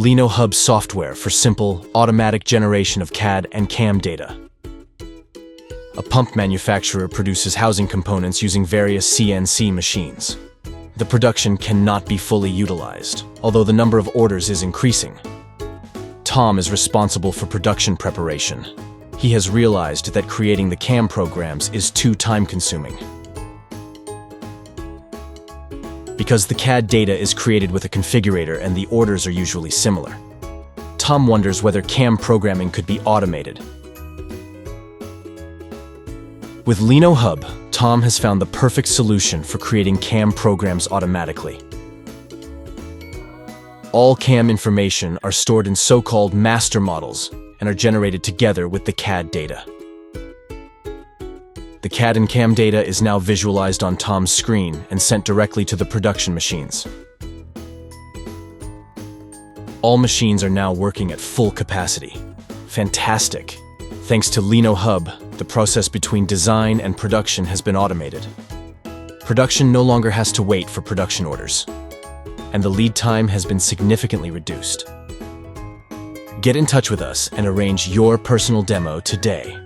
Lino Hub software for simple, automatic generation of CAD and CAM data. A pump manufacturer produces housing components using various CNC machines. The production cannot be fully utilized, although the number of orders is increasing. Tom is responsible for production preparation. He has realized that creating the CAM programs is too time-consuming. Because the CAD data is created with a configurator and the orders are usually similar. Tom wonders whether CAM programming could be automated. With Lino Hub, Tom has found the perfect solution for creating CAM programs automatically. All CAM information are stored in so-called master models and are generated together with the CAD data. The CAD and CAM data is now visualized on Tom's screen and sent directly to the production machines. All machines are now working at full capacity. Fantastic! Thanks to Lino Hub, the process between design and production has been automated. Production no longer has to wait for production orders, and the lead time has been significantly reduced. Get in touch with us and arrange your personal demo today.